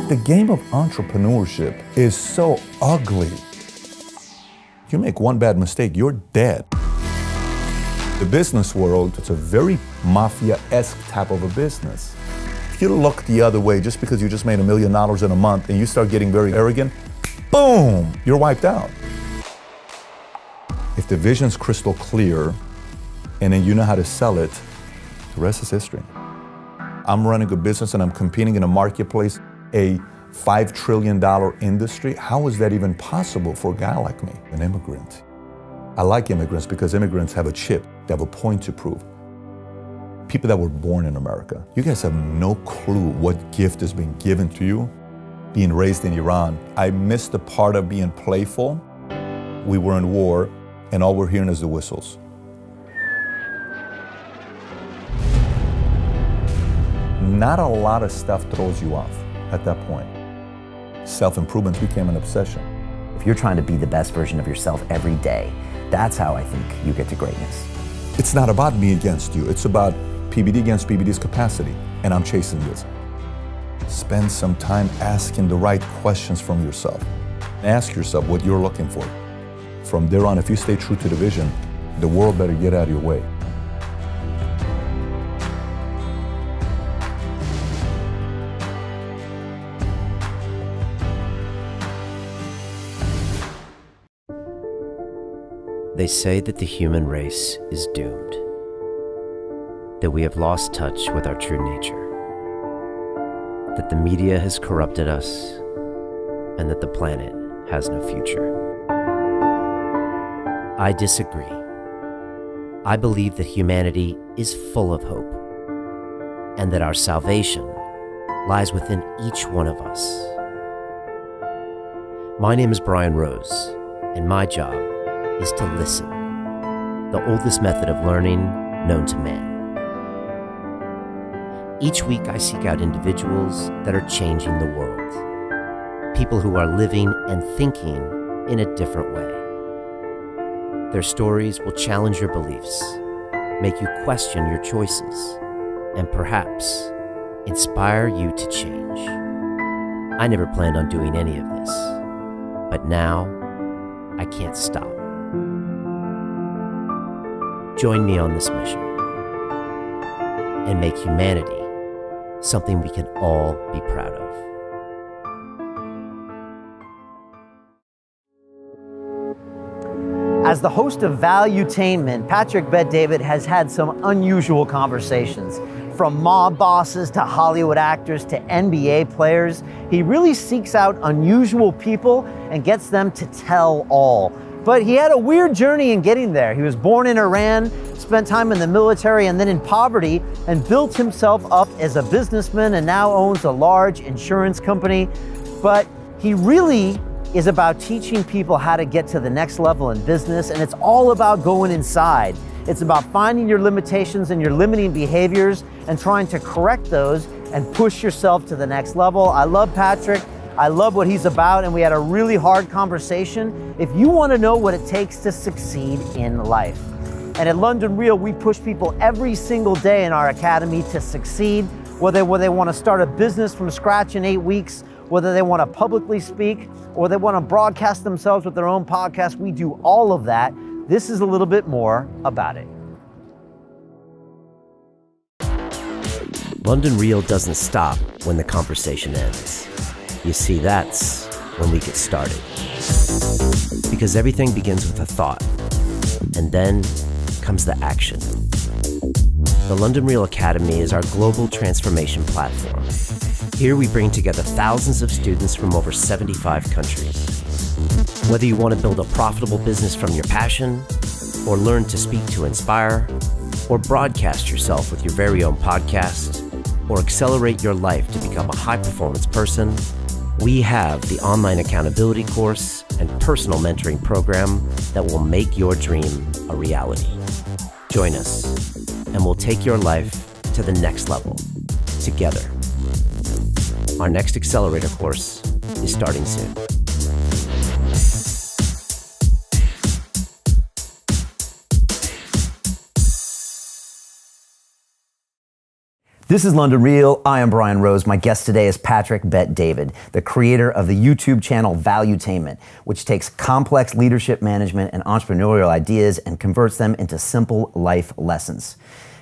The game of entrepreneurship is so ugly. You make one bad mistake, you're dead. The business world, it's a very mafia-esque type of a business. If you look the other way, just because you just made $1 million in a month and you start getting very arrogant, boom, you're wiped out. If the vision's crystal clear and then you know how to sell it, the rest is history. I'm running a business and I'm competing in a marketplace, a $5 trillion industry. How is that even possible for a guy like me, an immigrant? I like immigrants because immigrants have a chip, they have a point to prove. People that were born in America, you guys have no clue what gift is being given to you. Being raised in Iran, I missed the part of being playful. We were in war and all we're hearing is the whistles. Not a lot of stuff throws you off at that point. Self-improvement became an obsession. If you're trying to be the best version of yourself every day, that's how I think you get to greatness. It's not about me against you. It's about PBD against PBD's capacity, and I'm chasing this. Spend some time asking the right questions from yourself. Ask yourself what you're looking for. From there on, if you stay true to the vision, the world better get out of your way. They say that the human race is doomed, that we have lost touch with our true nature, that the media has corrupted us, and that the planet has no future. I disagree. I believe that humanity is full of hope, and that our salvation lies within each one of us. My name is Brian Rose, and my job is to listen, the oldest method of learning known to man. Each week I seek out individuals that are changing the world, people who are living and thinking in a different way. Their stories will challenge your beliefs, make you question your choices, and perhaps inspire you to change. I never planned on doing any of this, but now I can't stop. Join me on this mission and make humanity something we can all be proud of. As the host of Valuetainment, Patrick Bet-David has had some unusual conversations. From mob bosses to Hollywood actors to NBA players, he really seeks out unusual people and gets them to tell all. But he had a weird journey in getting there. He was born in Iran, spent time in the military and then in poverty, and built himself up as a businessman and now owns a large insurance company. But he really is about teaching people how to get to the next level in business, and it's all about going inside. It's about finding your limitations and your limiting behaviors and trying to correct those and push yourself to the next level. I love Patrick. I love what he's about, and we had a really hard conversation. If you want to know what it takes to succeed in life. And at London Real, we push people every single day in our academy to succeed, whether they want to start a business from scratch in 8 weeks, whether they want to publicly speak, or they want to broadcast themselves with their own podcast. We do all of that. This is a little bit more about it. London Real doesn't stop when the conversation ends. You see, that's when we get started. Because everything begins with a thought, and then comes the action. The London Real Academy is our global transformation platform. Here we bring together thousands of students from over 75 countries. Whether you want to build a profitable business from your passion, or learn to speak to inspire, or broadcast yourself with your very own podcast, or accelerate your life to become a high-performance person, we have the online accountability course and personal mentoring program that will make your dream a reality. Join us, and we'll take your life to the next level, together. Our next accelerator course is starting soon. This is London Real. I am Brian Rose. My guest today is Patrick Bet-David, the creator of the YouTube channel Valuetainment, which takes complex leadership management and entrepreneurial ideas and converts them into simple life lessons.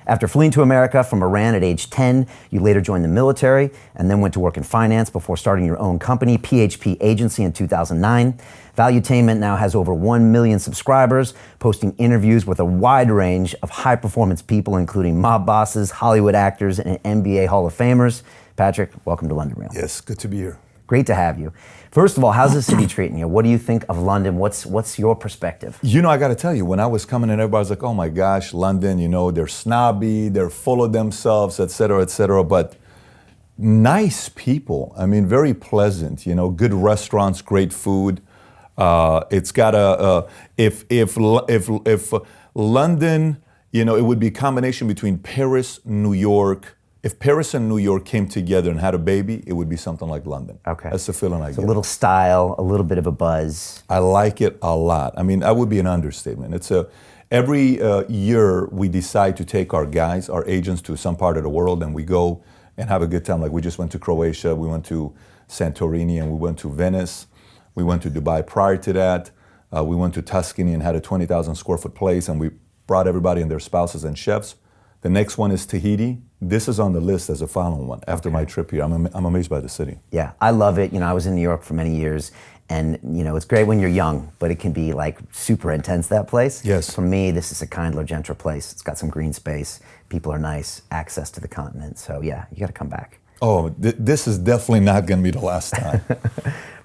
After fleeing to America from Iran at age 10, you later joined the military and then went to work in finance before starting your own company, PHP Agency, in 2009. Valuetainment now has over 1 million subscribers, posting interviews with a wide range of high-performance people, including mob bosses, Hollywood actors, and NBA Hall of Famers. Patrick, welcome to London Real. Yes, good to be here. Great to have you. First of all, how's the city treating you? What do you think of London? What's your perspective? You know, I got to tell you, when I was coming in, everybody's like, oh my gosh, London, you know, they're snobby, they're full of themselves, et cetera, but nice people. I mean, very pleasant, you know, good restaurants, great food. It's got if London, you know, it would be a combination between Paris, New York. If Paris and New York came together and had a baby, it would be something like London. Okay. That's the feeling I get. A little style, a little bit of a buzz. I like it a lot. I mean, that would be an understatement. Every year we decide to take our guys, our agents, to some part of the world, and we go and have a good time. Like we just went to Croatia, we went to Santorini, and we went to Venice. We went to Dubai prior to that. We went to Tuscany and had a 20,000 square foot place, and we brought everybody and their spouses and chefs. The next one is Tahiti. This is on the list as a following one after my trip here. I'm amazed by the city. Yeah, I love it. You know, I was in New York for many years, and you know, it's great when you're young, but it can be like super intense, that place. Yes. For me, this is a kindler, gentler place. It's got some green space. People are nice, access to the continent. So yeah, you got to come back. Oh, this is definitely not going to be the last time.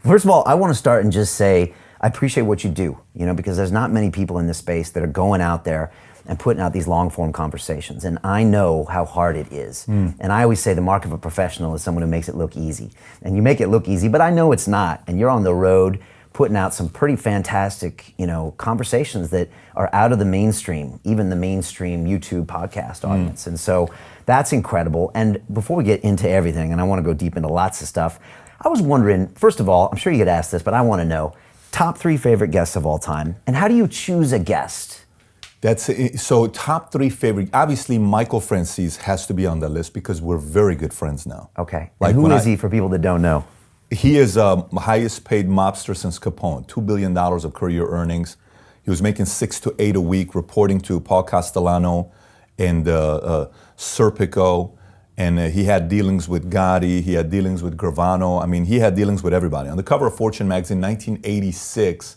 First of all, I want to start and just say I appreciate what you do, you know, because there's not many people in this space that are going out there and putting out these long-form conversations. And I know how hard it is. And I always say the mark of a professional is someone who makes it look easy. And you make it look easy, but I know it's not. And you're on the road putting out some pretty fantastic, you know, conversations that are out of the mainstream, even the mainstream YouTube podcast audience. And so that's incredible. And before we get into everything, and I want to go deep into lots of stuff, I was wondering, first of all, I'm sure you get asked this, but I want to know, top 3 favorite guests of all time, and how do you choose a guest? So top 3 favorite, obviously Michael Francis has to be on the list because we're very good friends now. Okay, Like and who is he for people that don't know? He is the highest paid mobster since Capone, $2 billion of career earnings. He was making 6 to 8 a week, reporting to Paul Castellano and Serpico. And he had dealings with Gotti, he had dealings with Gravano. I mean, he had dealings with everybody. On the cover of Fortune magazine, 1986,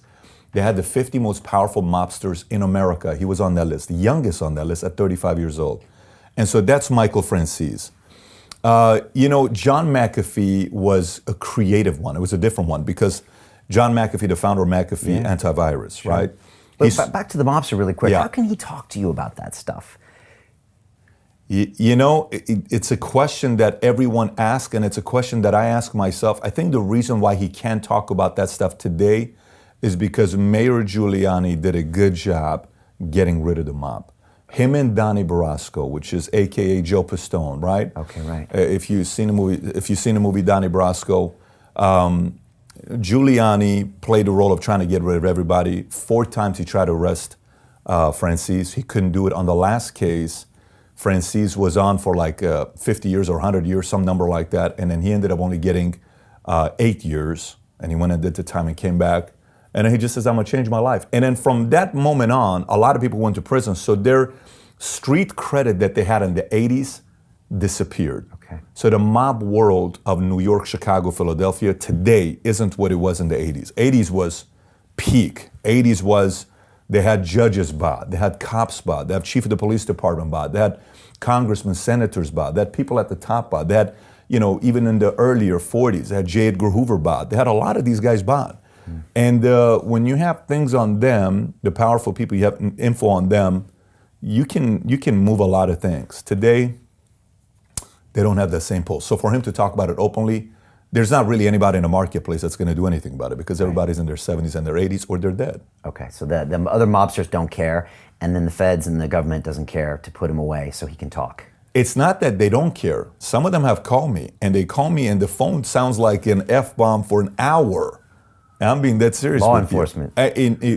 they had the 50 most powerful mobsters in America. He was on that list, the youngest on that list at 35 years old. And so that's Michael Francis. You know, John McAfee was a creative one. It was a different one because John McAfee, the founder of McAfee Antivirus, right? But back to the mobster really quick. Yeah. How can he talk to you about that stuff? You know, it's a question that everyone asks, and it's a question that I ask myself. I think the reason why he can't talk about that stuff today is because Mayor Giuliani did a good job getting rid of the mob. Him and Donnie Brasco, which is AKA Joe Pistone, right? Okay, right. If you've seen the movie Donnie Brasco, Giuliani played the role of trying to get rid of everybody. 4 times he tried to arrest Francis. He couldn't do it. On the last case, Francis was on for like 50 years or 100 years, some number like that, and then he ended up only getting 8 years, and he went and did the time and came back. And then he just says, I'm gonna change my life. And then from that moment on, a lot of people went to prison. So their street credit that they had in the 80s disappeared. Okay. So the mob world of New York, Chicago, Philadelphia today isn't what it was in the 80s. 80s was peak. 80s was, they had judges bought, they had cops bought, they had chief of the police department bought, they had congressmen, senators bought, they had people at the top bought, they had, you know, even in the earlier 40s, they had J. Edgar Hoover bought. They had a lot of these guys bought. And when you have things on them, the powerful people, you have info on them, you can move a lot of things. Today, they don't have that same pull. So for him to talk about it openly, there's not really anybody in the marketplace that's going to do anything about it because everybody's in their 70s and their 80s or they're dead. Okay, so the other mobsters don't care, and then the feds and the government doesn't care to put him away so he can talk. It's not that they don't care. Some of them have called me, and they call me, and the phone sounds like an F-bomb for an hour. And I'm being that serious. Law with enforcement.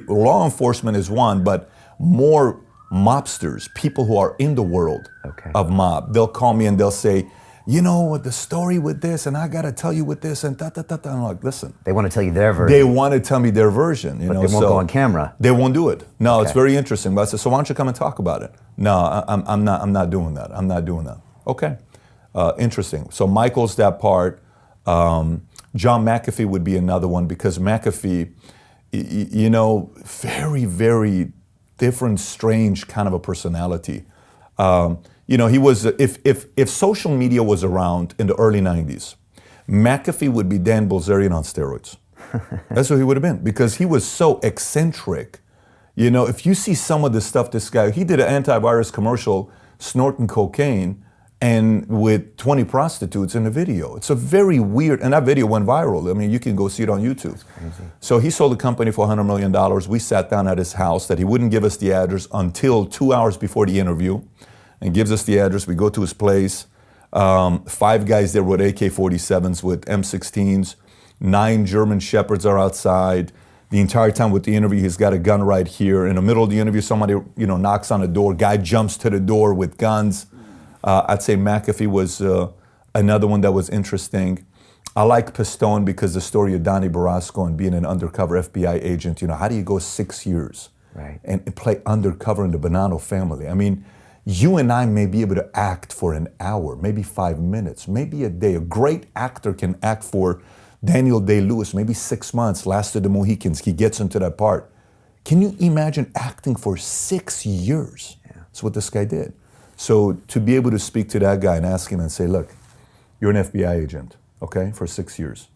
Law enforcement is one, but more mobsters, people who are in the world Okay. of mob. They'll call me and they'll say, you know, the story with this, and I got to tell you with this, and da-da-da-da. I'm like, listen. They want to tell you their version. They want to tell me their version. But they won't go on camera. They won't do it. No, it's Okay. very interesting. But I said, so why don't you come and talk about it? No, I'm not doing that. I'm not doing that. Okay, interesting. So Michael's that part. John McAfee would be another one, because McAfee, you know, very, very different, strange kind of a personality. You know, he was, if social media was around in the early 90s, McAfee would be Dan Bilzerian on steroids. That's what he would have been, because he was so eccentric. You know, if you see some of the stuff this guy, he did an antivirus commercial snorting cocaine and with 20 prostitutes in the video. It's a very weird, and that video went viral. I mean, you can go see it on YouTube. So he sold the company for $100 million. We sat down at his house that he wouldn't give us the address until 2 hours before the interview, and gives us the address. We go to his place. 5 guys there with AK-47s, with M16s. 9 German Shepherds are outside. The entire time with the interview, he's got a gun right here. In the middle of the interview, somebody, you know, knocks on the door. Guy jumps to the door with guns. I'd say McAfee was another one that was interesting. I like Pistone because the story of Donnie Barasco and being an undercover FBI agent. You know, how do you go 6 years and play undercover in the Bonanno family? I mean, you and I may be able to act for an hour, maybe 5 minutes, maybe a day. A great actor can act for Daniel Day-Lewis, maybe 6 months, Last of the Mohicans. He gets into that part. Can you imagine acting for 6 years? Yeah. That's what this guy did. So to be able to speak to that guy and ask him and say, look, you're an FBI agent, okay, for 6 years,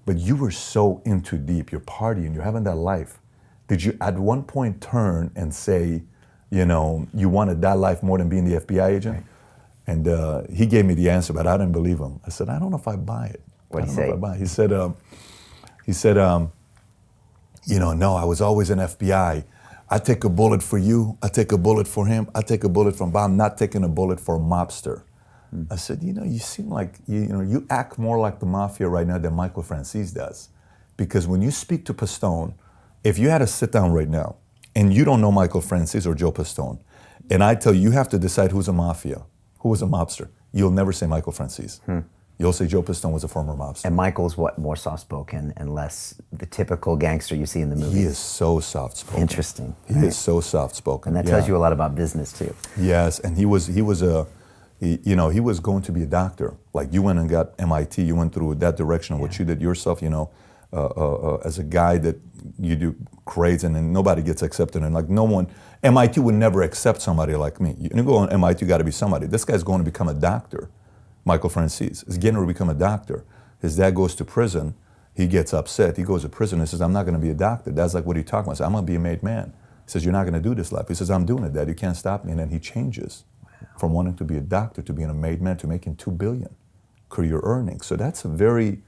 but you were so into deep, you're partying, you're having that life. Did you at one point turn and say, you know, you wanted that life more than being the FBI agent? Right. And he gave me the answer, but I didn't believe him. I said, I don't know if I buy it. What did he say? He said, you know, no, I was always an FBI. I take a bullet for you. I take a bullet for him. I take a bullet from Bob. I'm not taking a bullet for a mobster. I said, you know, you seem like, you act more like the mafia right now than Michael Francis does. Because when you speak to Pistone, if you had to sit down right now and you don't know Michael Francis or Joe Pistone, and I tell you, you have to decide who's a mafia, who was a mobster, you'll never say Michael Francis. You'll say Joe Pistone was a former mobster. And Michael's what, more soft-spoken and less the typical gangster you see in the movies? He is so soft-spoken. Interesting. He is so soft-spoken. And that tells you a lot about business too. Yes, and he was going to be a doctor. Like, you went and got MIT, you went through that direction of what you did yourself, you know, as a guy that you do grades and then nobody gets accepted. And like MIT would never accept somebody like me. You go on MIT, you got to be somebody. This guy's going to become a doctor. Michael Francis is getting to become a doctor. His dad goes to prison. He gets upset. He goes to prison and says, I'm not going to be a doctor. Dad's like, what are you talking about? I said, I'm going to be a made man. He says, you're not going to do this life. He says, I'm doing it, Dad. You can't stop me. And then he changes from wanting to be a doctor to being a made man to making $2 billion career earnings. So that's a very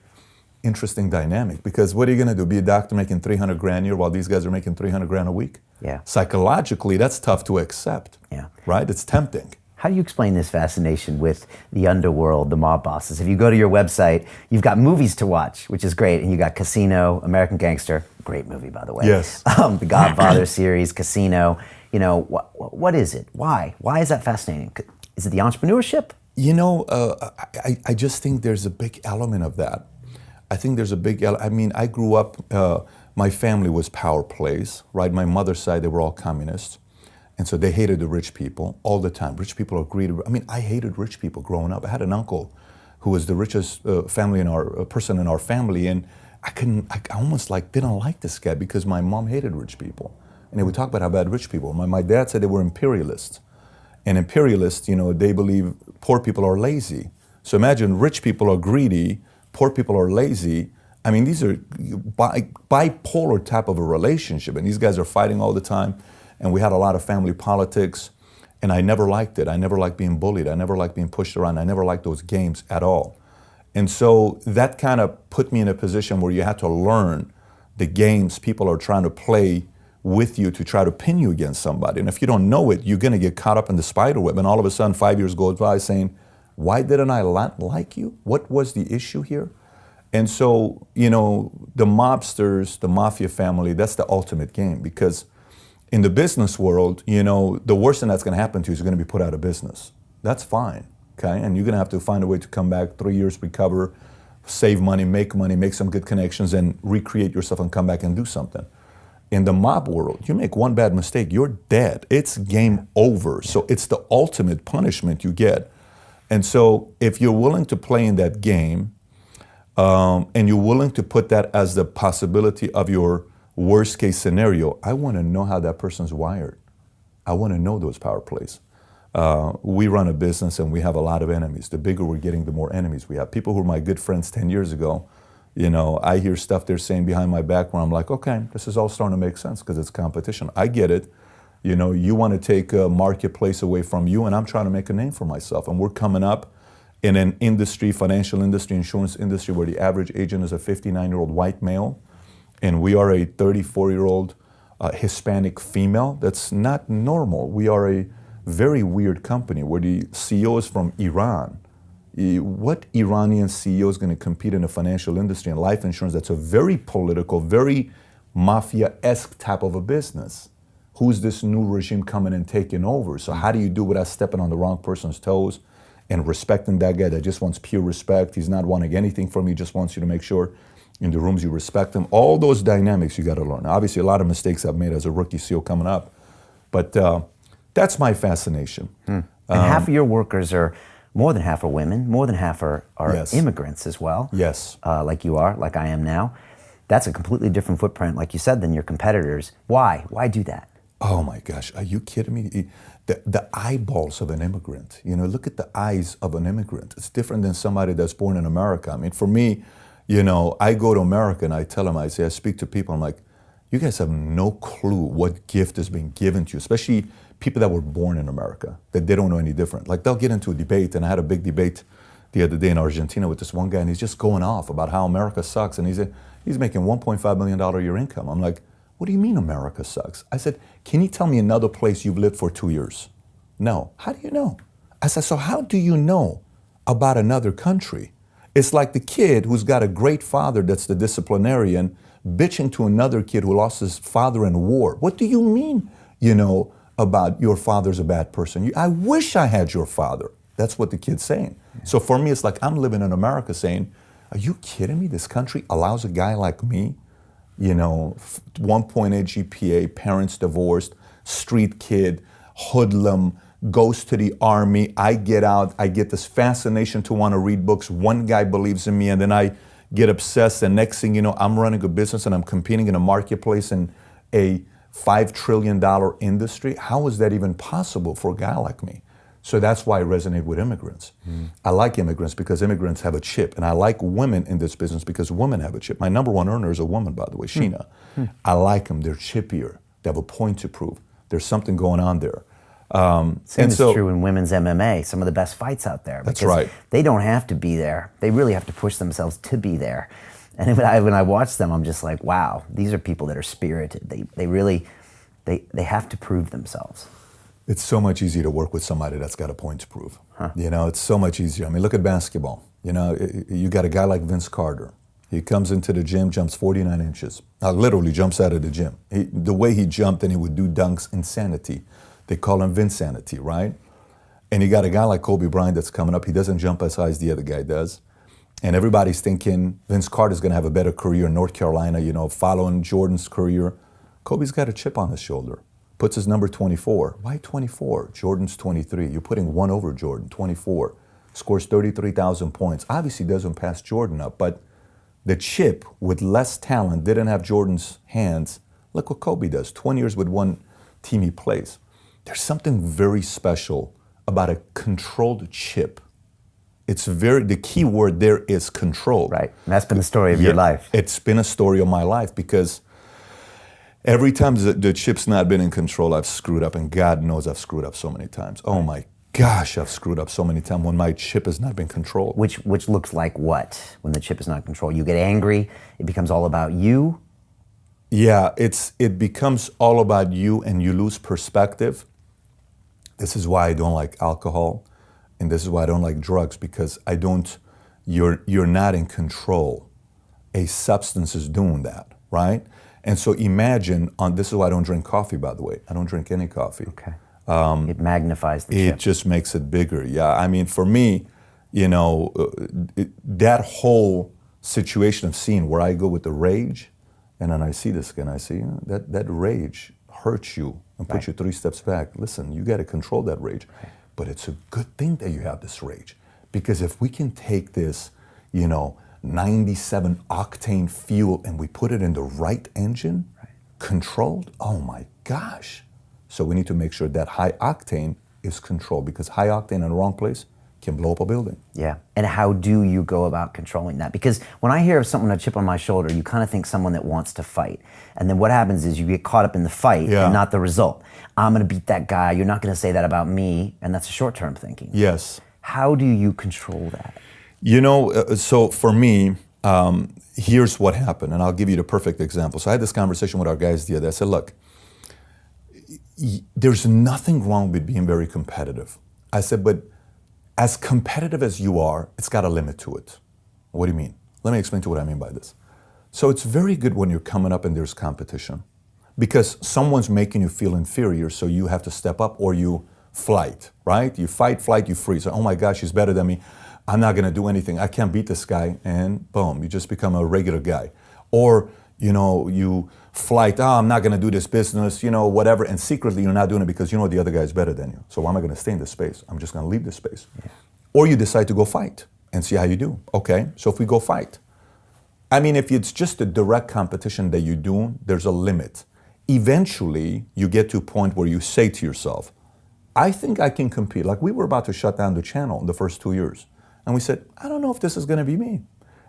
interesting dynamic, because what are you going to do? Be a doctor making $300 grand a year while these guys are making $300 grand a week? Yeah. Psychologically, that's tough to accept. Yeah. Right? It's tempting. How do you explain this fascination with the underworld, the mob bosses? If you go to your website, you've got movies to watch, which is great, and you got Casino, American Gangster, great movie, by the way. Yes. The Godfather series, Casino. You know, what is it? Why? Why is that fascinating? Is it the entrepreneurship? You know, I just think there's a big element of that. I think there's a big I mean, I grew up, my family was power plays, right? My mother's side, they were all communists. And so they hated the rich people all the time. Rich people are greedy. I mean, I hated rich people growing up. I had an uncle who was the richest person in our family, and I almost didn't like this guy because my mom hated rich people. And they would talk about how bad rich people were. My dad said they were imperialists. And imperialists, you know, they believe poor people are lazy. So imagine rich people are greedy, poor people are lazy. I mean, these are bipolar type of a relationship, and these guys are fighting all the time. And we had a lot of family politics, and I never liked it. I never liked being bullied. I never liked being pushed around. I never liked those games at all. And so that kind of put me in a position where you had to learn the games people are trying to play with you to try to pin you against somebody. And if you don't know it, you're going to get caught up in the spider web. And all of a sudden, 5 years goes by saying, why didn't I like you? What was the issue here? And so, you know, the mobsters, the mafia family, that's the ultimate game, because In the business world, the worst thing that's going to happen to you is you're going to be put out of business. That's fine, okay? And you're going to have to find a way to come back, 3 years, recover, save money, make some good connections, and recreate yourself and come back and do something. In the mob world, you make one bad mistake, you're dead. It's game over. So it's the ultimate punishment you get. And so if you're willing to play in that game, and you're willing to put that as the possibility of your worst case scenario, I want to know how that person's wired. I want to know those power plays. We run a business and we have a lot of enemies. The bigger we're getting, the more enemies we have. People who were my good friends 10 years ago, I hear stuff they're saying behind my back where I'm like, okay, this is all starting to make sense because it's competition. I get it. You want to take a marketplace away from you, and I'm trying to make a name for myself. And we're coming up in an industry, financial industry, insurance industry, where the average agent is a 59-year-old white male, and we are a 34-year-old Hispanic female. That's not normal. We are a very weird company where the CEO is from Iran. What Iranian CEO is going to compete in the financial industry and life insurance? That's a very political, very mafia-esque type of a business. Who's this new regime coming and taking over? So how do you do without stepping on the wrong person's toes and respecting that guy that just wants pure respect? He's not wanting anything from you, just wants you to make sure in the rooms you respect him. All those dynamics you got to learn. Obviously, a lot of mistakes I've made as a rookie CEO coming up, but that's my fascination. And half of your workers more than half are women, more than half are Yes. immigrants as well. Yes. Like you are, like I am now. That's a completely different footprint, like you said, than your competitors. Why? Why do that? Oh my gosh, are you kidding me? The eyeballs of an immigrant, look at the eyes of an immigrant. It's different than somebody that's born in America. I mean, for me, I go to America and I tell them, I speak to people, I'm like, you guys have no clue what gift has been given to you, especially people that were born in America, that they don't know any different. Like they'll get into a debate, and I had a big debate the other day in Argentina with this one guy, and he's just going off about how America sucks, and he's making $1.5 million a year income. I'm like, what do you mean America sucks? I said, can you tell me another place you've lived for 2 years? No. How do you know? I said, so how do you know about another country? It's like the kid who's got a great father that's the disciplinarian bitching to another kid who lost his father in war. What do you mean, about your father's a bad person? I wish I had your father. That's what the kid's saying. So for me, it's like I'm living in America saying, are you kidding me? This country allows a guy like me, 1.8 GPA, parents divorced, street kid, hoodlum, goes to the army. I get out, I get this fascination to want to read books. One guy believes in me, and then I get obsessed, and next thing you know, I'm running a business and I'm competing in a marketplace in a $5 trillion industry. How is that even possible for a guy like me? So that's why I resonate with immigrants. I like immigrants because immigrants have a chip, and I like women in this business because women have a chip. My number one earner is a woman, by the way, Sheena. I like them. They're chippier. They have a point to prove. There's something going on there. Same is true in women's MMA, some of the best fights out there. That's right. They don't have to be there. They really have to push themselves to be there. And when I watch them, I'm just like, wow, these are people that are spirited. They really have to prove themselves. It's so much easier to work with somebody that's got a point to prove. It's so much easier. I mean, look at basketball. You got a guy like Vince Carter. He comes into the gym, jumps 49 inches. Literally jumps out of the gym. The way he jumped and he would do dunks, insanity. They call him Vinsanity, right? And you got a guy like Kobe Bryant that's coming up. He doesn't jump as high as the other guy does. And everybody's thinking Vince Carter's going to have a better career in North Carolina, following Jordan's career. Kobe's got a chip on his shoulder. Puts his number 24. Why 24? Jordan's 23. You're putting one over Jordan, 24. Scores 33,000 points. Obviously doesn't pass Jordan up, but the chip with less talent didn't have Jordan's hands. Look what Kobe does. 20 years with one team he plays. There's something very special about a controlled chip. The key word there is control. Right, and that's been the story of your life. It's been a story of my life because every time the chip's not been in control, I've screwed up, and God knows I've screwed up so many times. Oh my gosh, I've screwed up so many times when my chip has not been controlled. Which looks like what when the chip is not controlled? You get angry, it becomes all about you? Yeah, it becomes all about you and you lose perspective. This is why I don't like alcohol, and this is why I don't like drugs, because you're not in control. A substance is doing that, right? And so imagine, this is why I don't drink coffee, by the way. I don't drink any coffee. Okay. It magnifies the It chip. just makes it bigger. Yeah, I mean, for me, that whole situation of seeing where I go with the rage, and then I see this guy, and I see that rage hurts you and puts you 3 steps back. Listen, you got to control that rage. Right. But it's a good thing that you have this rage, because if we can take this, 97 octane fuel and we put it in the right engine, controlled, oh my gosh. So we need to make sure that high octane is controlled, because high octane in the wrong place can blow up a building. Yeah. And how do you go about controlling that? Because when I hear of someone with a chip on my shoulder, you kind of think someone that wants to fight. And then what happens is you get caught up in the fight and not the result. I'm going to beat that guy. You're not going to say that about me. And that's short-term thinking. Yes. How do you control that? So for me, here's what happened, and I'll give you the perfect example. So I had this conversation with our guys the other day. I said, look, there's nothing wrong with being very competitive. I said, but as competitive as you are, it's got a limit to it. What do you mean? Let me explain to you what I mean by this. So it's very good when you're coming up and there's competition, because someone's making you feel inferior, so you have to step up, or you flight, right? You fight, flight, you freeze. Oh my gosh, he's better than me. I'm not gonna do anything. I can't beat this guy, and boom, you just become a regular guy. Or, you flight, I'm not gonna do this business, whatever, and secretly you're not doing it because the other guy is better than you. So why am I gonna stay in this space? I'm just gonna leave this space. Yeah. Or you decide to go fight and see how you do. Okay, so if we go fight, I mean, if it's just a direct competition that you do, there's a limit. Eventually, you get to a point where you say to yourself, I think I can compete. Like, we were about to shut down the channel in the first 2 years. And we said, I don't know if this is going to be me.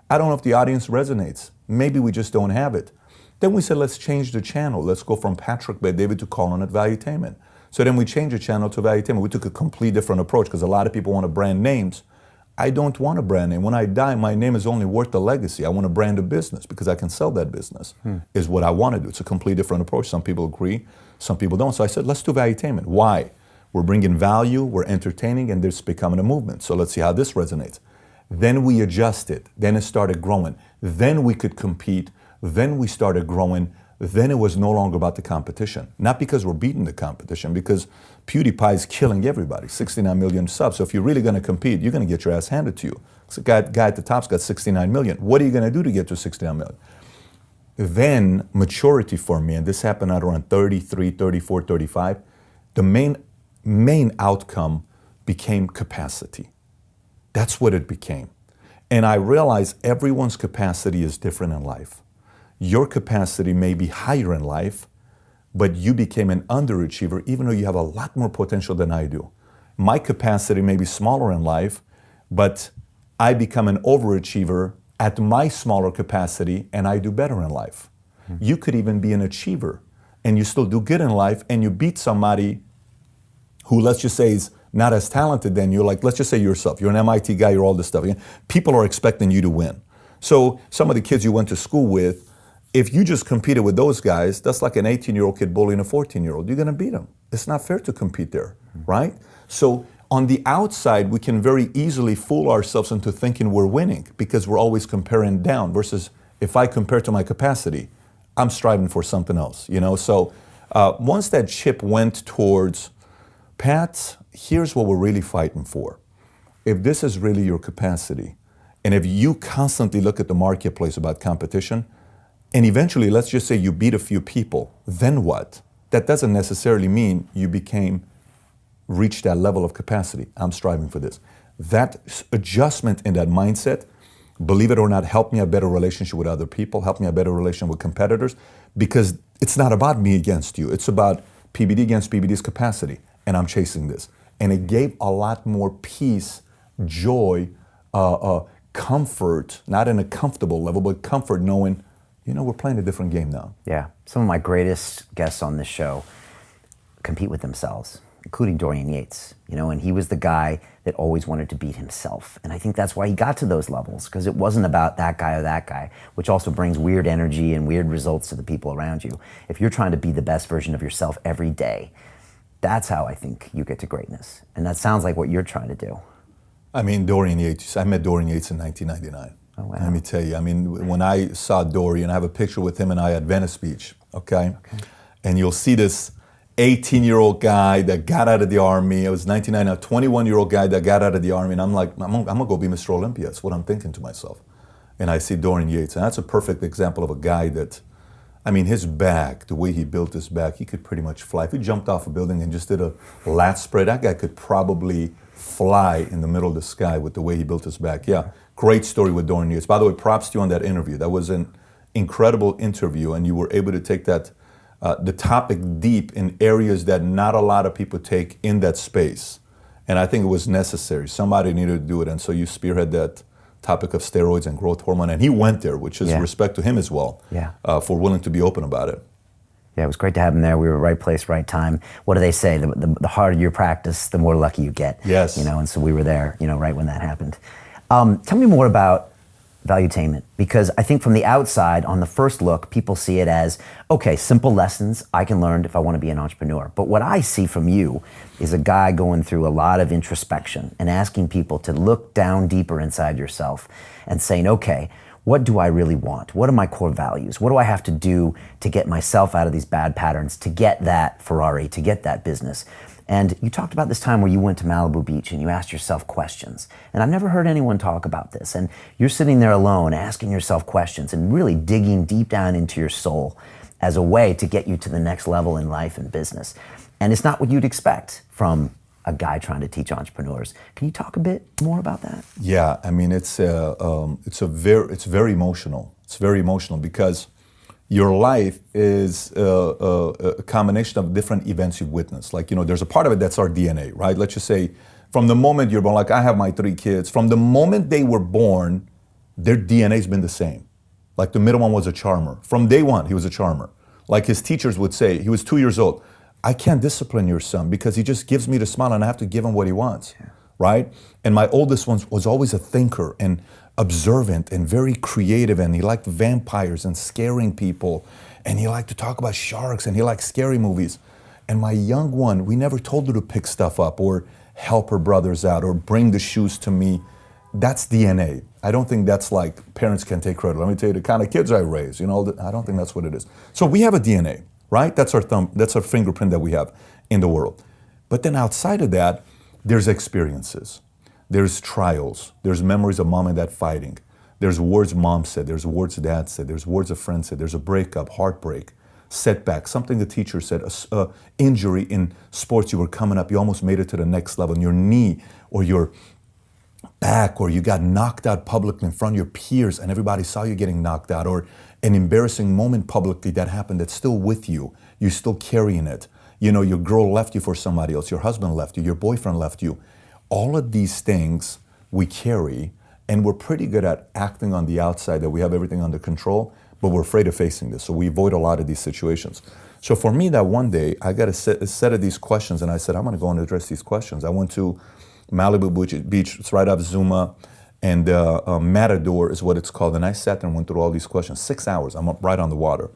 I don't know if the audience resonates. Maybe we just don't have it. Then we said, let's change the channel. Let's go from Patrick Bet-David to calling it Valuetainment. So then we changed the channel to Valuetainment. We took a complete different approach, because a lot of people want to brand names. I don't want a brand name. When I die, my name is only worth the legacy. I want to brand a business because I can sell that business, is what I want to do. It's a complete different approach. Some people agree, some people don't. So I said, let's do Valuetainment. Why? We're bringing value, we're entertaining, and it's becoming a movement. So let's see how this resonates. Then we adjusted. Then it started growing. Then we could compete. Then we started growing. Then it was no longer about the competition. Not because we're beating the competition, because PewDiePie is killing everybody, 69 million subs. So if you're really going to compete, you're going to get your ass handed to you. So the guy at the top's got 69 million. What are you going to do to get to 69 million? Then maturity for me, and this happened at around 33, 34, 35, the main outcome became capacity. That's what it became. And I realized everyone's capacity is different in life. Your capacity may be higher in life, but you became an underachiever even though you have a lot more potential than I do. My capacity may be smaller in life, but I become an overachiever at my smaller capacity and I do better in life. You could even be an achiever and you still do good in life, and you beat somebody who, let's just say, is not as talented than you. Like, let's just say yourself. You're an MIT guy, you're all this stuff. People are expecting you to win. So some of the kids you went to school with, if you just competed with those guys, that's like an 18-year-old kid bullying a 14-year-old. You're going to beat them. It's not fair to compete there, right? So on the outside, we can very easily fool ourselves into thinking we're winning because we're always comparing down, versus if I compare to my capacity, I'm striving for something else, So once that chip went towards, Pat, here's what we're really fighting for. If this is really your capacity, and if you constantly look at the marketplace about competition, and eventually, let's just say you beat a few people, then what? That doesn't necessarily mean you reached that level of capacity. I'm striving for this. That adjustment in that mindset, believe it or not, helped me have a better relationship with other people, helped me have a better relationship with competitors, because it's not about me against you. It's about PBD against PBD's capacity, and I'm chasing this. And it gave a lot more peace, joy, comfort, not in a comfortable level, but comfort knowing, we're playing a different game now. Yeah. Some of my greatest guests on this show compete with themselves, including Dorian Yates, and he was the guy that always wanted to beat himself. And I think that's why he got to those levels, because it wasn't about that guy or that guy, which also brings weird energy and weird results to the people around you. If you're trying to be the best version of yourself every day, that's how I think you get to greatness. And that sounds like what you're trying to do. I mean, Dorian Yates, I met Dorian Yates in 1999. Oh, wow. Let me tell you, I mean, when I saw Dorian, I have a picture with him and I at Venice Beach, okay? And you'll see this 18-year-old guy that got out of the Army. It was 1999, a 21-year-old guy that got out of the Army. And I'm like, I'm gonna go be Mr. Olympia. That's what I'm thinking to myself. And I see Dorian Yates. And that's a perfect example of a guy that, I mean, his back, the way he built his back, he could pretty much fly. If he jumped off a building and just did a lat spread, that guy could probably fly in the middle of the sky with the way he built his back. Yeah, great story with Dorian Yates. By the way, props to you on that interview. That was an incredible interview, and you were able to take that, the topic deep in areas that not a lot of people take in that space. And I think it was necessary. Somebody needed to do it, and so you spearhead that topic of steroids and growth hormone, and he went there, which is respect to him as well, for willing to be open about it. Yeah, it was great to have him there. We were right place, right time. What do they say? The harder your practice, the more lucky you get. Yes. You know, and so we were there, you know, right when that happened. Tell me more about Valuetainment, because I think from the outside, on the first look, people see it as, okay, simple lessons I can learn if I want to be an entrepreneur. But what I see from you is a guy going through a lot of introspection and asking people to look down deeper inside yourself and saying, okay, what do I really want? What are my core values? What do I have to do to get myself out of these bad patterns, to get that Ferrari, to get that business? And you talked about this time where you went to Malibu Beach and you asked yourself questions. And I've never heard anyone talk about this. And you're sitting there alone asking yourself questions and really digging deep down into your soul as a way to get you to the next level in life and business. And it's not what you'd expect from a guy trying to teach entrepreneurs. Can you talk a bit more about that? Yeah, I mean, it's very emotional. It's very emotional because your life is a combination of different events you've witnessed. Like, you know, there's a part of it that's our DNA, right? Let's just say from the moment you're born, like I have my 3 kids, from the moment they were born, their DNA's been the same. Like the middle one was a charmer. From day one, he was a charmer. Like his teachers would say, he was 2 years old, I can't discipline your son because he just gives me the smile and I have to give him what he wants, right? And my oldest one was always a thinker and observant and very creative, and he liked vampires and scaring people, and he liked to talk about sharks, and he liked scary movies. And my young one, we never told her to pick stuff up or help her brothers out or bring the shoes to me. That's DNA. I don't think that's like parents can take credit. Let me tell you the kind of kids I raised, you know, I don't think that's what it is. So we have a DNA, right? That's our thumb, that's our fingerprint that we have in the world. But then outside of that, there's experiences. There's trials, there's memories of mom and dad fighting, there's words mom said, there's words dad said, there's words a friend said, there's a breakup, heartbreak, setback, something the teacher said, injury in sports, you were coming up, you almost made it to the next level, and your knee or your back, or you got knocked out publicly in front of your peers and everybody saw you getting knocked out, or an embarrassing moment publicly that happened that's still with you, you're still carrying it. You know, your girl left you for somebody else, your husband left you, your boyfriend left you. All of these things we carry, and we're pretty good at acting on the outside that we have everything under control, but we're afraid of facing this, so we avoid a lot of these situations. So for me, that one day, I got a set of these questions, and I said, I'm gonna go and address these questions. I went to Malibu Beach, it's right off Zuma, and Matador is what it's called, and I sat there and went through all these questions, 6 hours, I'm up right on the water.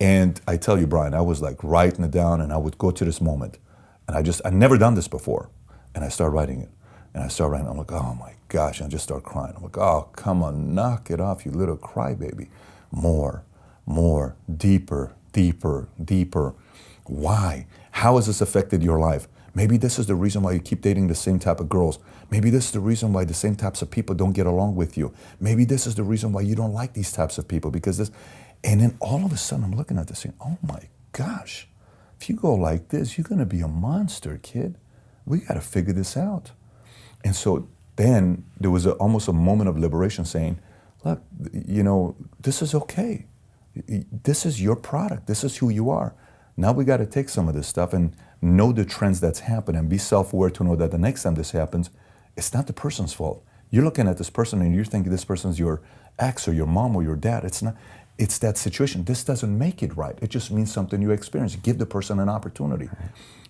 And I tell you, Brian, I was like writing it down, and I would go to this moment, and I'd never done this before. And I start writing it. And I start writing, I'm like, oh my gosh, and I just start crying. I'm like, oh, come on, knock it off, you little crybaby. More, deeper, deeper, deeper. Why? How has this affected your life? Maybe this is the reason why you keep dating the same type of girls. Maybe this is the reason why the same types of people don't get along with you. Maybe this is the reason why you don't like these types of people, because this, and then all of a sudden I'm looking at this saying, oh my gosh, if you go like this, you're gonna be a monster, kid. We got to figure this out. And so then there was almost a moment of liberation saying, look, you know, this is okay. This is your product. This is who you are. Now we got to take some of this stuff and know the trends that's happening and be self-aware to know that the next time this happens, it's not the person's fault. You're looking at this person and you're thinking this person's your ex or your mom or your dad. It's not. It's that situation. This doesn't make it right. It just means something you experience. Give the person an opportunity.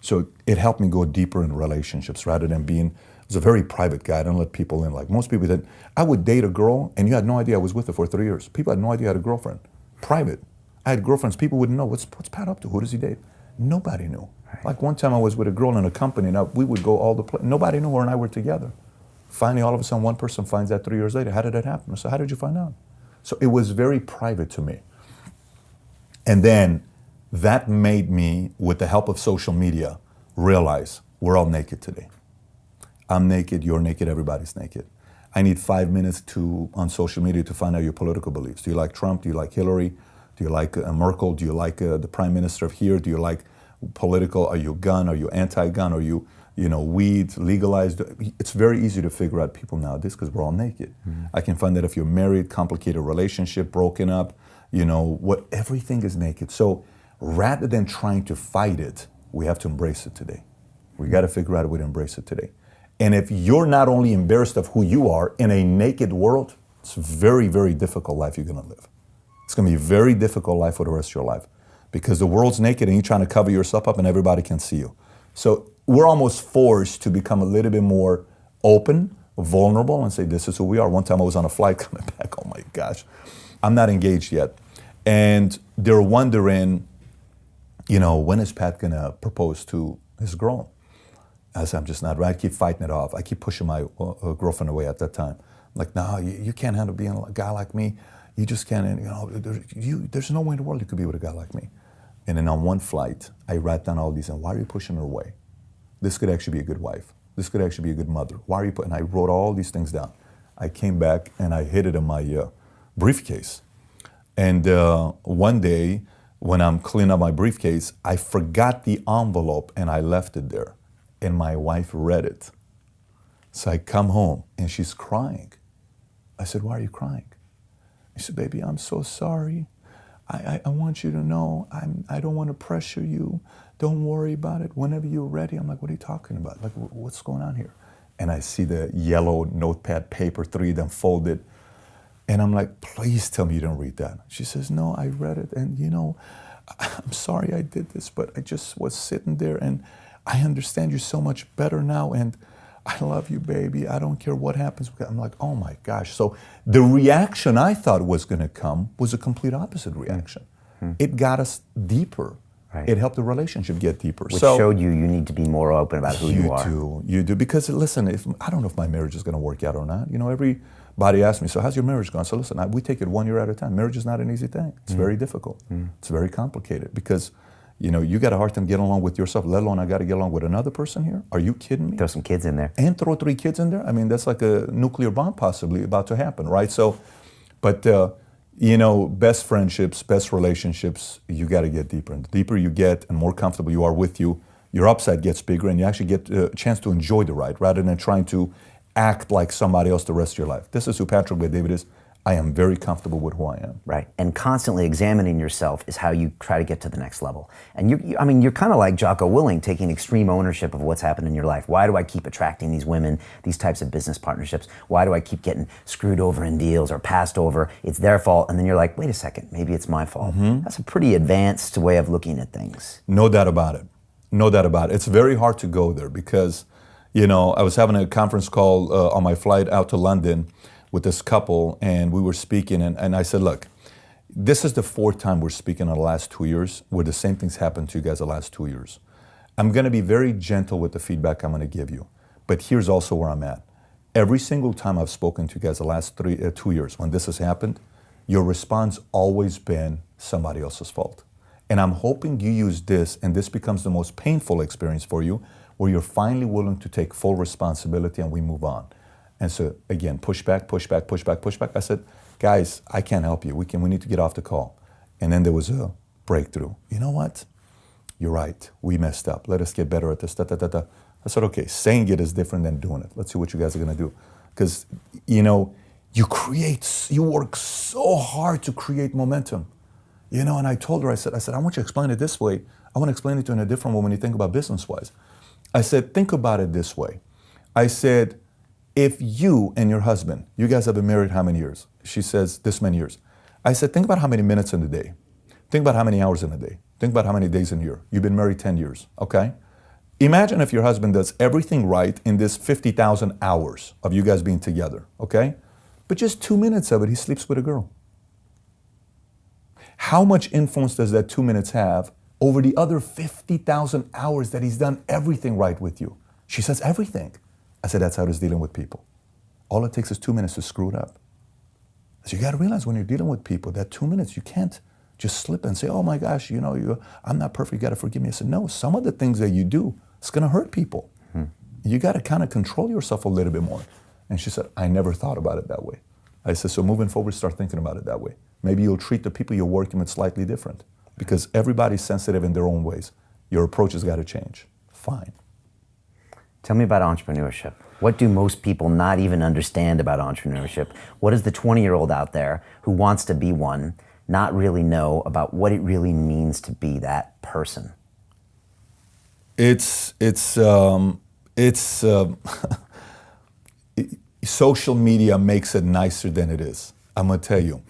So it helped me go deeper in relationships rather than I was a very private guy. I don't let people in. Like most people did. I would date a girl and you had no idea I was with her for 3 years. People had no idea I had a girlfriend. Private. I had girlfriends. People wouldn't know. What's Pat up to? Who does he date? Nobody knew. Like one time I was with a girl in a company and we would go all the places. Nobody knew her and I were together. Finally, all of a sudden, one person finds out 3 years later. How did that happen? I said, how did you find out? So it was very private to me. And then that made me, with the help of social media, realize we're all naked today. I'm naked, you're naked, everybody's naked. I need 5 minutes on social media to find out your political beliefs. Do you like Trump? Do you like Hillary? Do you like Merkel? Do you like the prime minister of here? Do you like political? Are you gun? Are you anti-gun? Are you, weed, legalized? It's very easy to figure out people nowadays because we're all naked. Mm-hmm. I can find that if you're married, complicated relationship, broken up, everything is naked. So rather than trying to fight it, we have to embrace it today. We got to figure out a way to embrace it today. And if you're not only embarrassed of who you are in a naked world, it's a very, very difficult life you're going to live. It's going to be a very difficult life for the rest of your life because the world's naked and you're trying to cover yourself up and everybody can see you. So we're almost forced to become a little bit more open, vulnerable, and say, this is who we are. One time I was on a flight coming back, oh my gosh, I'm not engaged yet. And they're wondering, when is Pat going to propose to his girl? I said, I'm just not right. I keep fighting it off. I keep pushing my girlfriend away at that time. I'm like, no, you can't handle being a guy like me. You just can't, there's no way in the world you could be with a guy like me. And then on one flight, I write down all these, and why are you pushing her away? This could actually be a good wife. This could actually be a good mother. Why are you and I wrote all these things down. I came back and I hid it in my briefcase. And one day, when I'm cleaning up my briefcase, I forgot the envelope and I left it there. And my wife read it. So I come home and she's crying. I said, why are you crying? She said, baby, I'm so sorry. I want you to know I don't want to pressure you. Don't worry about it. Whenever you're ready. I'm like, what are you talking about? Like, what's going on here? And I see the yellow notepad paper, 3 of them folded. And I'm like, please tell me you didn't read that. She says, no, I read it. And I'm sorry I did this, but I just was sitting there and I understand you so much better now. And I love you, baby. I don't care what happens. I'm like, oh my gosh. So the reaction I thought was going to come was a complete opposite reaction. Mm-hmm. It got us deeper. Right. It helped the relationship get deeper. Which showed you need to be more open about who you are. You do. Because listen, I don't know if my marriage is going to work out or not. Everybody asks me, so how's your marriage going? So listen, we take it 1 year at a time. Marriage is not an easy thing. It's very difficult. It's very complicated because you got a hard time getting along with yourself, let alone I got to get along with another person here. Are you kidding me? Throw some kids in there. And throw 3 kids in there? I mean, that's like a nuclear bomb possibly about to happen, right? So, but, best friendships, best relationships, you got to get deeper. And the deeper you get and more comfortable you are with you, your upside gets bigger and you actually get a chance to enjoy the ride rather than trying to act like somebody else the rest of your life. This is who Patrick Bet-David is. I am very comfortable with who I am. Right, and constantly examining yourself is how you try to get to the next level. And you're kind of like Jocko Willink, taking extreme ownership of what's happened in your life. Why do I keep attracting these women, these types of business partnerships? Why do I keep getting screwed over in deals or passed over? It's their fault. And then you're like, wait a second, maybe it's my fault. Mm-hmm. That's a pretty advanced way of looking at things. No doubt about it. No doubt about it. It's very hard to go there because, I was having a conference call on my flight out to London with this couple, and we were speaking, and I said, look, this is the 4th time we're speaking in the last 2 years where the same things happened to you guys the last 2 years. I'm going to be very gentle with the feedback I'm going to give you, but here's also where I'm at. Every single time I've spoken to you guys the last 2 years when this has happened, your response always been somebody else's fault. And I'm hoping you use this, and this becomes the most painful experience for you, where you're finally willing to take full responsibility and we move on. And so again, push back. I said, guys, I can't help you. We need to get off the call. And then there was a breakthrough. You know what? You're right. We messed up. Let us get better at this. I said, okay, saying it is different than doing it. Let's see what you guys are going to do. Because, you work so hard to create momentum. And I told her, I said, I want you to explain it this way. I want to explain it to you in a different way when you think about business-wise. I said, think about it this way. I said, if you and your husband, you guys have been married how many years? She says, this many years. I said, think about how many minutes in a day. Think about how many hours in a day. Think about how many days in a year. You've been married 10 years, okay? Imagine if your husband does everything right in this 50,000 hours of you guys being together, okay? But just 2 minutes of it, he sleeps with a girl. How much influence does that 2 minutes have over the other 50,000 hours that he's done everything right with you? She says, everything. I said, that's how it is dealing with people. all it takes is 2 minutes to screw it up. So you got to realize when you're dealing with people that 2 minutes, you can't just slip and say, oh my gosh, I'm not perfect, you got to forgive me. I said, no, some of the things that you do, it's going to hurt people. You got to kind of control yourself a little bit more. And she said, I never thought about it that way. I said, so moving forward, start thinking about it that way. Maybe you'll treat the people you're working with slightly different because everybody's sensitive in their own ways. Your approach has got to change. Fine. Tell me about entrepreneurship. What do most people not even understand about entrepreneurship? What does the 20-year-old out there who wants to be one not really know about what it really means to be that person? Social media makes it nicer than it is. I'm gonna tell you.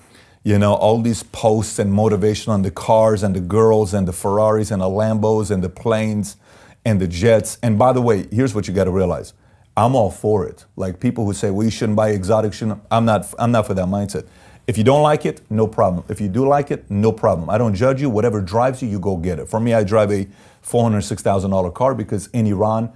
All these posts and motivation on the cars and the girls and the Ferraris and the Lambos and the planes and the jets. And by the way, here's what you gotta realize. I'm all for it. Like people who say, well, you shouldn't buy exotic, I'm not for that mindset. If you don't like it, no problem. If you do like it, no problem. I don't judge you. Whatever drives you, you go get it. For me, I drive a $406,000 car because in Iran,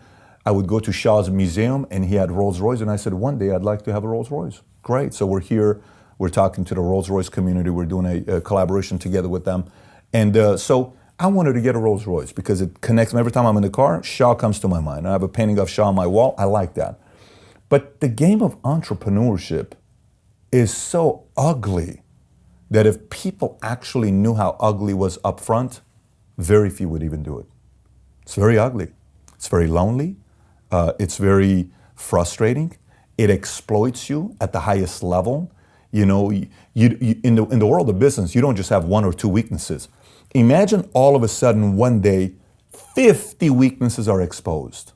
I would go to Shah's museum and he had Rolls Royce. And I said, one day I'd like to have a Rolls Royce. Great. So we're here. We're talking to the Rolls Royce community. We're doing a collaboration together with them. And so I wanted to get a Rolls Royce because it connects me. Every time I'm in the car, Shah comes to my mind. I have a painting of Shah on my wall. I like that. But the game of entrepreneurship is so ugly that if people actually knew how ugly was up front, very few would even do it. It's very ugly. It's very lonely. It's very frustrating. It exploits you at the highest level. You in the world of business, you don't just have one or two weaknesses. Imagine all of a sudden one day, 50 weaknesses are exposed,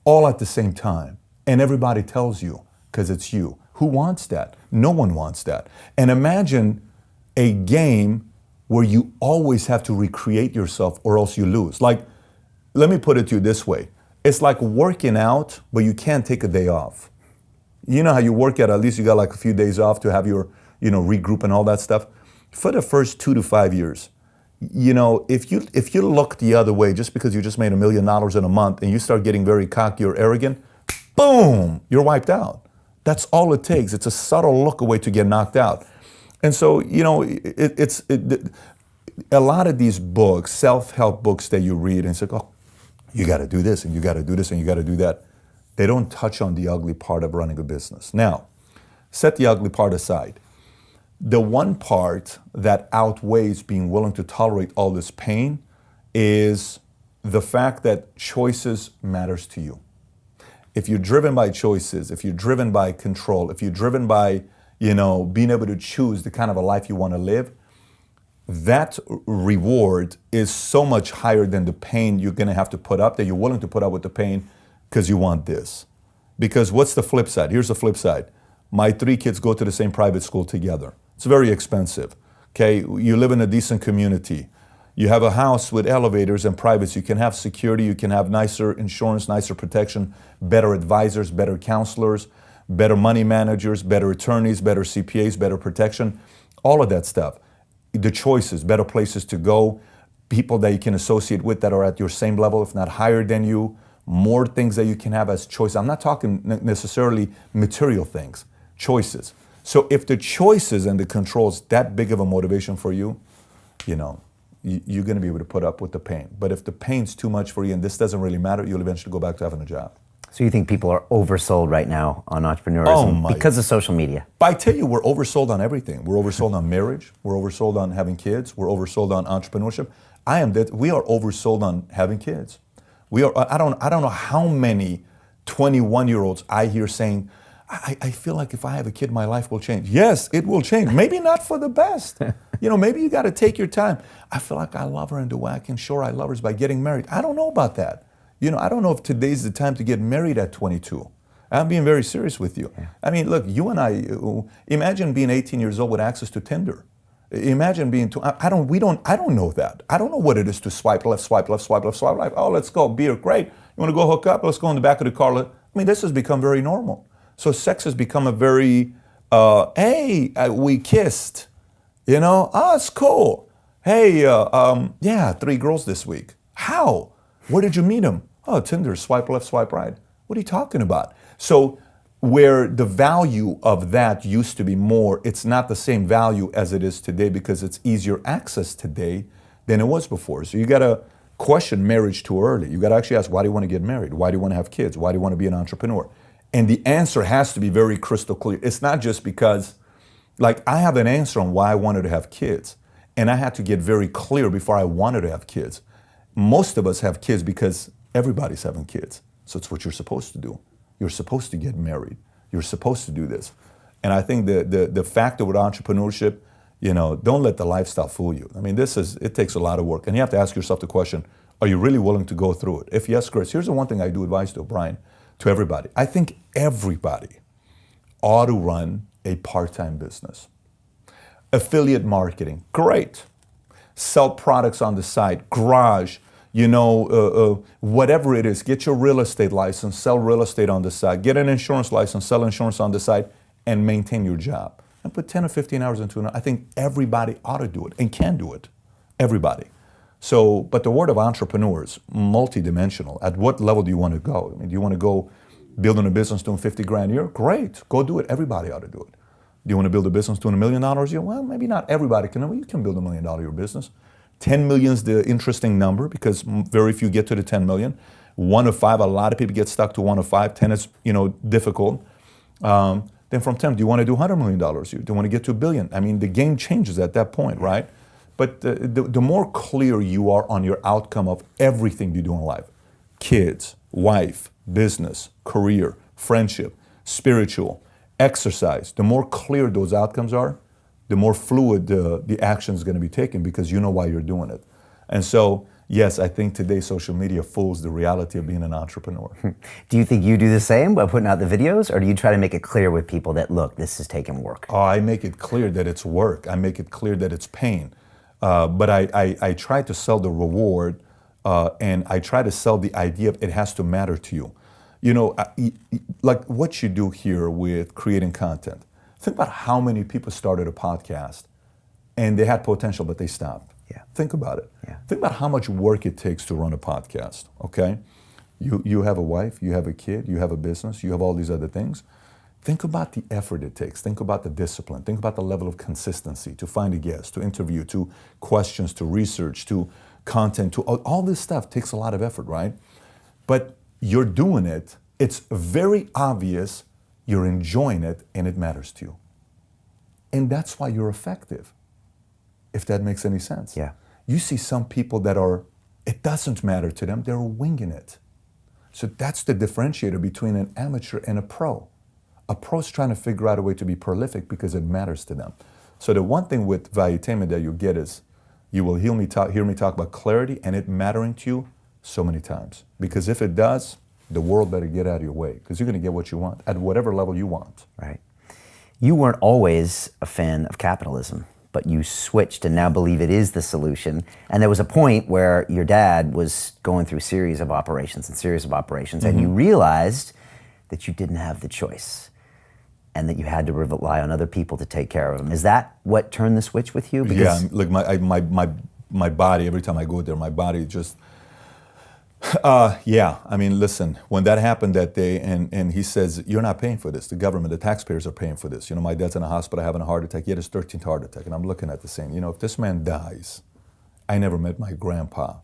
all at the same time. And everybody tells you, because it's you. Who wants that? No one wants that. And imagine a game where you always have to recreate yourself or else you lose. Like, let me put it to you this way. It's like working out, but you can't take a day off. You know how you work out, at least you got like a few days off to have your, regroup and all that stuff. For the first 2 to 5 years, if you look the other way just because you just made $1 million in a month and you start getting very cocky or arrogant, boom, you're wiped out. That's all it takes. It's a subtle look away to get knocked out. And so, a lot of these books, self-help books that you read and say, oh, you got to do this and you got to do this and you got to do that. They don't touch on the ugly part of running a business. Now, set the ugly part aside. The one part that outweighs being willing to tolerate all this pain is the fact that choices matters to you. If you're driven by choices, if you're driven by control, if you're driven by, being able to choose the kind of a life you want to live, that reward is so much higher than the pain you're going to have to put up, that you're willing to put up with the pain because you want this. Because what's the flip side? Here's the flip side. My 3 kids go to the same private school together. It's very expensive. Okay, you live in a decent community. You have a house with elevators and privacy. You can have security, you can have nicer insurance, nicer protection, better advisors, better counselors, better money managers, better attorneys, better CPAs, better protection, all of that stuff. The choices, better places to go, people that you can associate with that are at your same level, if not higher than you, more things that you can have as choice. I'm not talking necessarily material things, choices. So if the choices and the controls that big of a motivation for you, you're going to be able to put up with the pain. But if the pain's too much for you and this doesn't really matter, you'll eventually go back to having a job. So you think people are oversold right now on entrepreneurship because of social media? But I tell you, we're oversold on everything. We're oversold on marriage. We're oversold on having kids. We're oversold on entrepreneurship. We are oversold on having kids. We are. I don't know how many 21-year-olds I hear saying, I feel like if I have a kid, my life will change. Yes, it will change. Maybe not for the best. Maybe you got to take your time. I feel like I love her, and the way I can show her I love her is by getting married. I don't know about that. I don't know if today's the time to get married at 22. I'm being very serious with you. Yeah. I mean, look, you and I, imagine being 18 years old with access to Tinder. Imagine being, I don't know that. I don't know what it is to swipe left, swipe left, swipe left, swipe right. Oh, let's go, beer, great. You want to go hook up? Let's go in the back of the car. This has become very normal. So sex has become a very, we kissed, it's cool. Hey, 3 girls this week. How? Where did you meet them? Oh, Tinder, swipe left, swipe right. What are you talking about? So where the value of that used to be more, it's not the same value as it is today because it's easier access today than it was before. So you got to question marriage too early. You got to actually ask, why do you want to get married? Why do you want to have kids? Why do you want to be an entrepreneur? And the answer has to be very crystal clear. It's not just because, like, I have an answer on why I wanted to have kids, and I had to get very clear before I wanted to have kids. Most of us have kids because everybody's having kids. So it's what you're supposed to do. You're supposed to get married. You're supposed to do this. And I think the factor with entrepreneurship, don't let the lifestyle fool you. I mean, it takes a lot of work. And you have to ask yourself the question, are you really willing to go through it? If yes, Chris, here's the one thing I do advise to Brian, to everybody. I think everybody ought to run a part-time business. Affiliate marketing, great. Sell products on the side, garage, whatever it is, get your real estate license, sell real estate on the side, get an insurance license, sell insurance on the side, and maintain your job. And put 10 or 15 hours into it. I think everybody ought to do it and can do it. Everybody. So, but the word of entrepreneurs, multidimensional. At what level do you want to go? I mean, do you want to go building a business doing 50 grand a year? Great, go do it. Everybody ought to do it. Do you want to build a business doing $1 million a year? Well, maybe not everybody can. Well, you can build $1 million a year business. 10 million is the interesting number because very few get to the 10 million. 1 of 5, a lot of people get stuck to 1 of 5. 10 is, difficult. Then from 10, do you want to do $100 million a year? Do you want to get to $1 billion? I mean, the game changes at that point, right? But the more clear you are on your outcome of everything you do in life, kids, wife, business, career, friendship, spiritual, exercise, the more clear those outcomes are, the more fluid the action is going to be taken because you know why you're doing it. And so, yes, I think today social media fools the reality of being an entrepreneur. Do you think you do the same by putting out the videos, or do you try to make it clear with people that, look, this is taking work? Oh, I make it clear that it's work. I make it clear that it's pain. But I try to sell the reward, and I try to sell the idea of it has to matter to you. Like what you do here with creating content. Think about how many people started a podcast and they had potential, but they stopped. Yeah. Think about it. Yeah. Think about how much work it takes to run a podcast, okay? You have a wife, you have a kid, you have a business, you have all these other things. Think about the effort it takes. Think about the discipline. Think about the level of consistency to find a guest, to interview, to questions, to research, to content, to all this stuff takes a lot of effort, right? But you're doing it. It's very obvious you're enjoying it and it matters to you. And that's why you're effective, if that makes any sense. Yeah. You see some people that it doesn't matter to them, they're winging it. So that's the differentiator between an amateur and a pro. A pro's trying to figure out a way to be prolific because it matters to them. So the one thing with Valuetainment that you get is you will hear me talk about clarity and it mattering to you so many times. Because if it does, the world better get out of your way because you're going to get what you want at whatever level you want. Right. You weren't always a fan of capitalism, but you switched and now believe it is the solution. And there was a point where your dad was going through series of operations, and you realized that you didn't have the choice and that you had to rely on other people to take care of him. Is that what turned the switch with you? Because like my body, every time I go there, my body just, I mean, listen, when that happened that day and he says, you're not paying for this, the government, the taxpayers are paying for this. My dad's in a hospital having a heart attack. He had his 13th heart attack. And I'm looking at the saying, if this man dies, I never met my grandpa.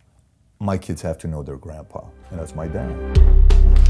My kids have to know their grandpa. And that's my dad.